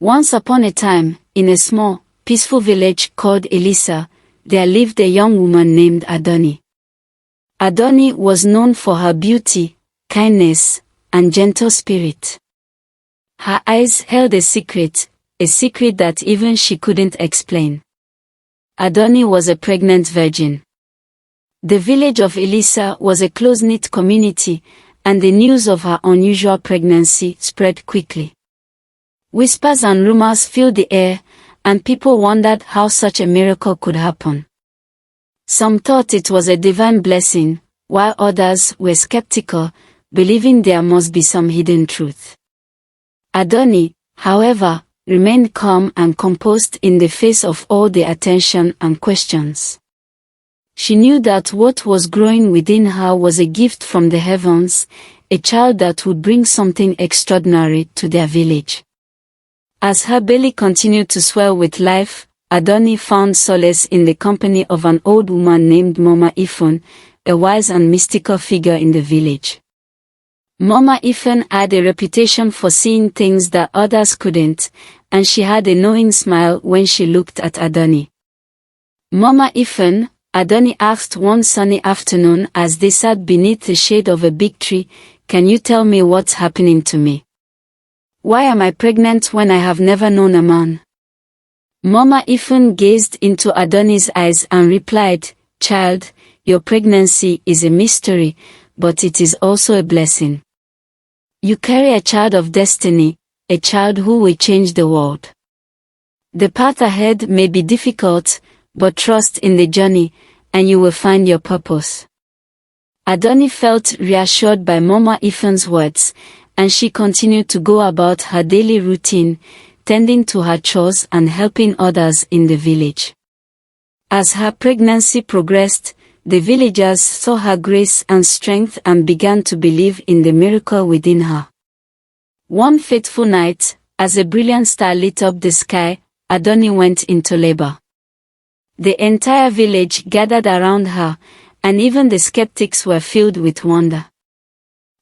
Once upon a time, in a small, peaceful village called Elisa, there lived a young woman named Adunni. Adunni was known for her beauty, kindness, and gentle spirit. Her eyes held a secret that even she couldn't explain. Adunni was a pregnant virgin. The village of Elisa was a close-knit community, and the news of her unusual pregnancy spread quickly. Whispers and rumors filled the air, and people wondered how such a miracle could happen. Some thought it was a divine blessing, while others were skeptical, believing there must be some hidden truth. Adunni, however, remained calm and composed in the face of all the attention and questions. She knew that what was growing within her was a gift from the heavens, a child that would bring something extraordinary to their village. As her belly continued to swell with life, Adunni found solace in the company of an old woman named Mama Ifun, a wise and mystical figure in the village. Mama Ifun had a reputation for seeing things that others couldn't, and she had a knowing smile when she looked at Adunni. Mama Ifun, Adunni asked one sunny afternoon as they sat beneath the shade of a big tree, "Can you tell me what's happening to me? Why am I pregnant when I have never known a man?" Mama Ifun gazed into Adunni's eyes and replied, "Child, your pregnancy is a mystery, but it is also a blessing. You carry a child of destiny, a child who will change the world. The path ahead may be difficult, but trust in the journey, and you will find your purpose." Adunni felt reassured by Mama Ifun's words, and she continued to go about her daily routine, tending to her chores and helping others in the village. As her pregnancy progressed, the villagers saw her grace and strength and began to believe in the miracle within her. One fateful night, as a brilliant star lit up the sky, Adunni went into labor. The entire village gathered around her, and even the skeptics were filled with wonder.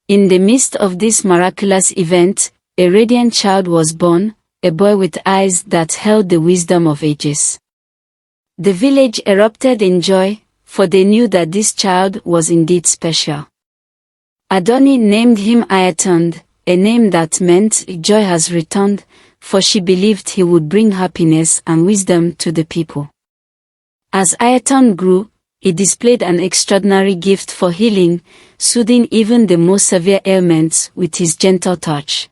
In the midst of this miraculous event, a radiant child was born, a boy with eyes that held the wisdom of ages. The village erupted in joy, for they knew that this child was indeed special. Adunni named him Ayotunde, a name that meant joy has returned, for she believed he would bring happiness and wisdom to the people. As Ayotunde grew, he displayed an extraordinary gift for healing, soothing even the most severe ailments with his gentle touch.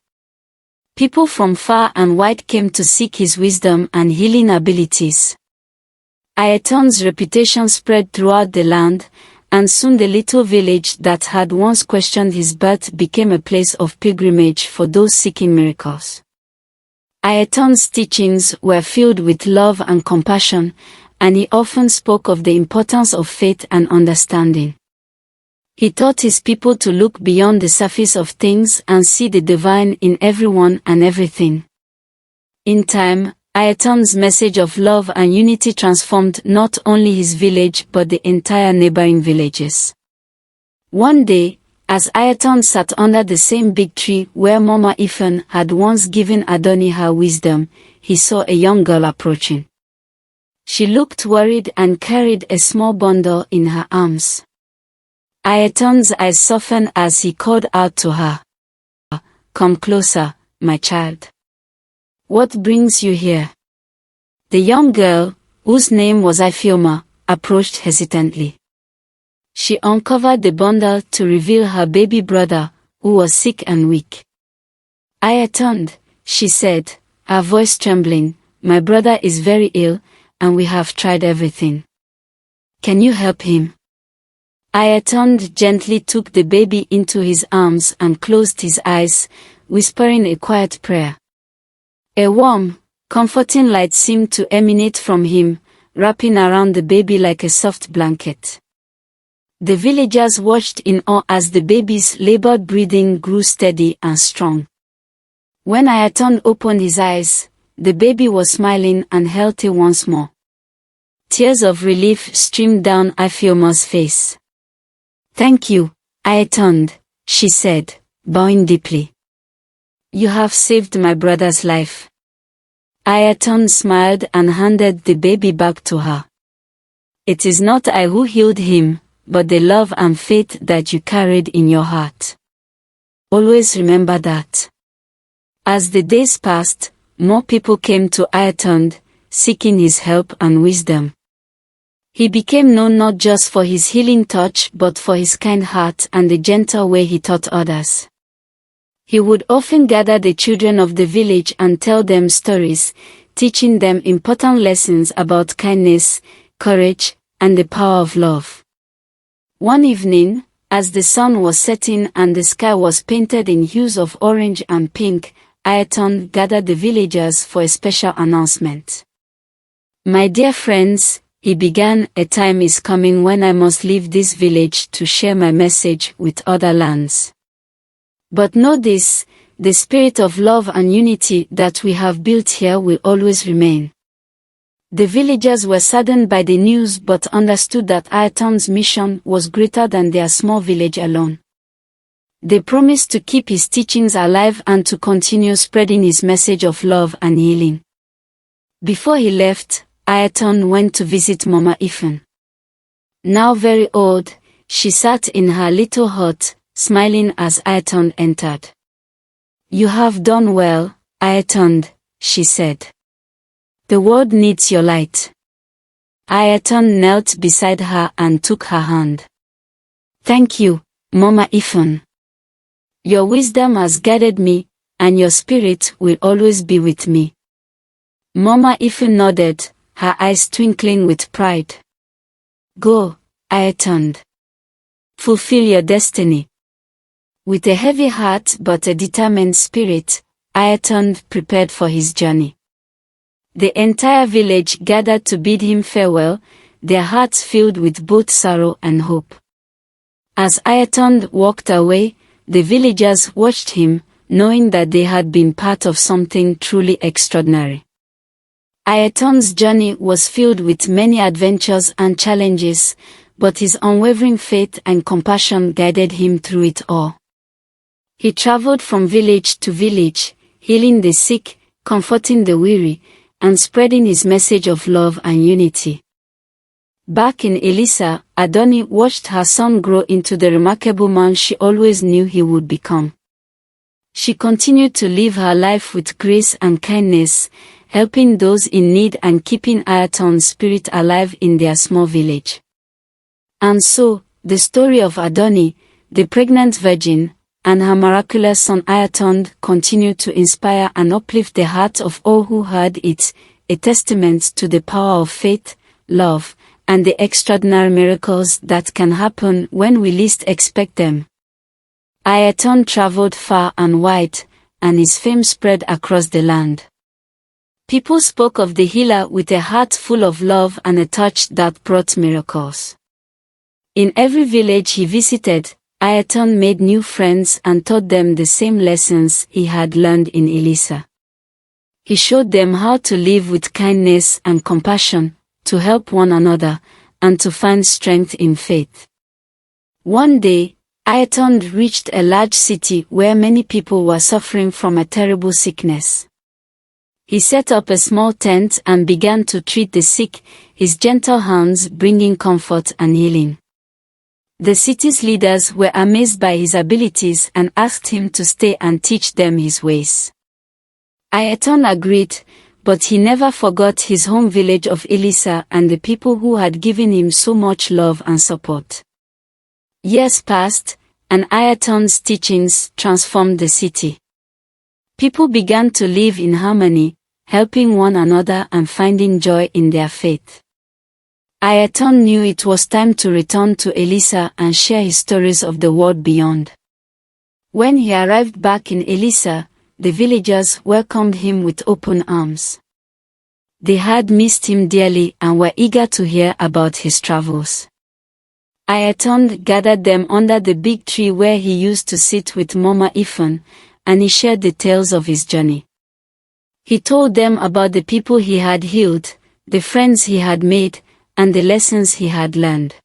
People from far and wide came to seek his wisdom and healing abilities. Ayotunde's reputation spread throughout the land, and soon the little village that had once questioned his birth became a place of pilgrimage for those seeking miracles. Ayotunde's teachings were filled with love and compassion, and he often spoke of the importance of faith and understanding. He taught his people to look beyond the surface of things and see the divine in everyone and everything. In time, Ayotunde's message of love and unity transformed not only his village but the entire neighboring villages. One day, as Ayotunde sat under the same big tree where Mama Ifun had once given Adunni her wisdom, he saw a young girl approaching. She looked worried and carried a small bundle in her arms. Ayotunde's eyes softened as he called out to her, "Come closer, my child. What brings you here?" The young girl, whose name was Ifeoma, approached hesitantly. She uncovered the bundle to reveal her baby brother, who was sick and weak. "Ayotunde," she said, her voice trembling, "my brother is very ill, and we have tried everything. Can you help him?" Ayotunde gently took the baby into his arms and closed his eyes, whispering a quiet prayer. A warm, comforting light seemed to emanate from him, wrapping around the baby like a soft blanket. The villagers watched in awe as the baby's labored breathing grew steady and strong. When Ayotunde opened his eyes, the baby was smiling and healthy once more. Tears of relief streamed down Ifeoma's face. "Thank you, Ayotunde," she said, bowing deeply. "You have saved my brother's life. Ayotunde smiled and handed the baby back to her. It is not I who healed him, but the love and faith that you carried in your heart. Always remember that. As the days passed, more people came to Ayotunde, seeking his help and wisdom. He became known not just for his healing touch but for his kind heart and the gentle way he taught others. He would often gather the children of the village and tell them stories, teaching them important lessons about kindness, courage, and the power of love. One evening, as the sun was setting and the sky was painted in hues of orange and pink, Ayotunde gathered the villagers for a special announcement. "My dear friends," he began, "a time is coming when I must leave this village to share my message with other lands. But know this, the spirit of love and unity that we have built here will always remain." The villagers were saddened by the news but understood that Ayotunde's mission was greater than their small village alone. They promised to keep his teachings alive and to continue spreading his message of love and healing. Before he left, Ayotunde went to visit Mama Ifun. Now very old, she sat in her little hut, smiling as Ayotunde entered. "You have done well, Ayotunde," she said. "The world needs your light." Ayotunde knelt beside her and took her hand. "Thank you, Mama Ifun. Your wisdom has guided me, and your spirit will always be with me." Mama Ifun nodded, her eyes twinkling with pride. "Go, Ayotunde. Fulfill your destiny." With a heavy heart but a determined spirit, Ayotunde prepared for his journey. The entire village gathered to bid him farewell, their hearts filled with both sorrow and hope. As Ayotunde walked away, the villagers watched him, knowing that they had been part of something truly extraordinary. Ayotunde's journey was filled with many adventures and challenges, but his unwavering faith and compassion guided him through it all. He traveled from village to village, healing the sick, comforting the weary, and spreading his message of love and unity. Back in Elisa, Adunni watched her son grow into the remarkable man she always knew he would become. She continued to live her life with grace and kindness, helping those in need and keeping Ayotunde's spirit alive in their small village. And so, the story of Adunni, the pregnant virgin, and her miraculous son Ayotunde continued to inspire and uplift the hearts of all who heard it, a testament to the power of faith, love, and the extraordinary miracles that can happen when we least expect them. Ayotunde traveled far and wide, and his fame spread across the land. People spoke of the healer with a heart full of love and a touch that brought miracles. In every village he visited, Ayotunde made new friends and taught them the same lessons he had learned in Elisa. He showed them how to live with kindness and compassion, to help one another, and to find strength in faith. One day, Ayotunde reached a large city where many people were suffering from a terrible sickness. He set up a small tent and began to treat the sick, his gentle hands bringing comfort and healing. The city's leaders were amazed by his abilities and asked him to stay and teach them his ways. Ayotunde agreed, but he never forgot his home village of Elisa and the people who had given him so much love and support. Years passed, and Ayotunde's teachings transformed the city. People began to live in harmony, helping one another and finding joy in their faith. Ayotunde knew it was time to return to Elisa and share his stories of the world beyond. When he arrived back in Elisa, the villagers welcomed him with open arms. They had missed him dearly and were eager to hear about his travels. Ayotunde gathered them under the big tree where he used to sit with Mama Ifun, and he shared the tales of his journey. He told them about the people he had healed, the friends he had made, and the lessons he had learned.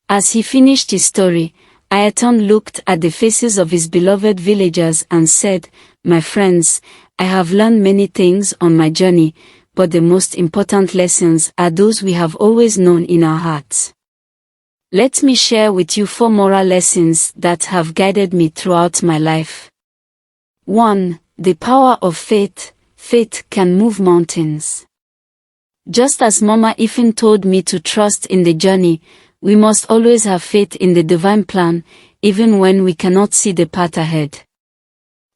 As he finished his story, Ayotunde looked at the faces of his beloved villagers and said, my friends, I have learned many things on my journey, but the most important lessons are those we have always known in our hearts. Let me share with you 4 moral lessons that have guided me throughout my life. 1. The power of faith. Faith can move mountains. Just as Mama Ifin told me to trust in the journey, we must always have faith in the divine plan, even when we cannot see the path ahead.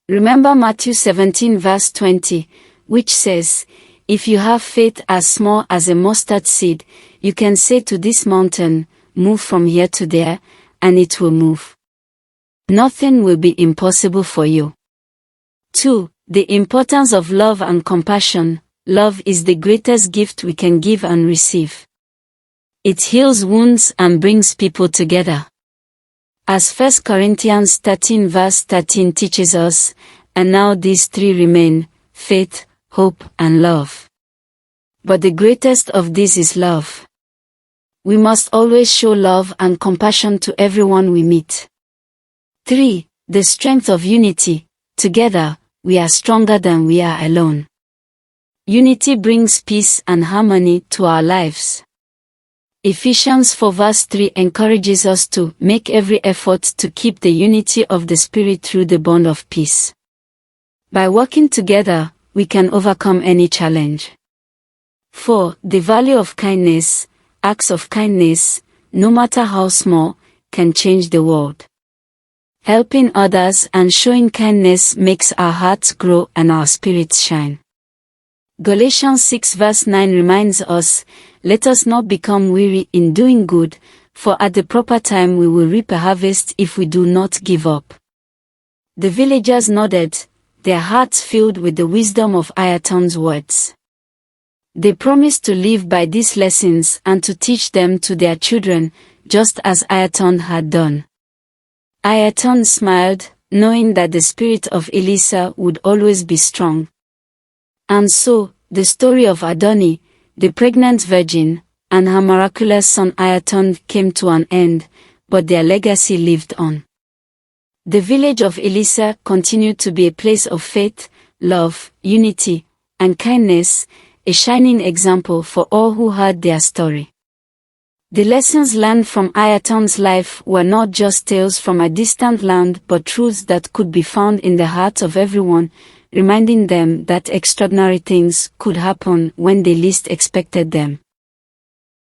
Remember Matthew 17 verse 20, which says, "If you have faith as small as a mustard seed, you can say to this mountain, 'Move from here to there,' and it will move." Nothing will be impossible for you. 2. The importance of love and compassion. Love is the greatest gift we can give and receive. It heals wounds and brings people together. As 1 Corinthians 13 verse 13 teaches us, and now these 3 remain, faith, hope, and love. But the greatest of these is love. We must always show love and compassion to everyone we meet. 3. The strength of unity. Together, we are stronger than we are alone. Unity brings peace and harmony to our lives. Ephesians 4 verse 3 encourages us to make every effort to keep the unity of the Spirit through the bond of peace. By working together, we can overcome any challenge. 4. The value of kindness. Acts of kindness, no matter how small, can change the world. Helping others and showing kindness makes our hearts grow and our spirits shine. Galatians 6 verse 9 reminds us, "Let us not become weary in doing good, for at the proper time we will reap a harvest if we do not give up." The villagers nodded, their hearts filled with the wisdom of Ayotunde's words. They promised to live by these lessons and to teach them to their children, just as Ayotunde had done. Ayotunde smiled, knowing that the spirit of Elisa would always be strong. And so, the story of Adunni, the pregnant virgin, and her miraculous son Ayotunde came to an end, but their legacy lived on. The village of Elisa continued to be a place of faith, love, unity, and kindness, a shining example for all who heard their story. The lessons learned from Ayotunde's life were not just tales from a distant land but truths that could be found in the hearts of everyone, reminding them that extraordinary things could happen when they least expected them.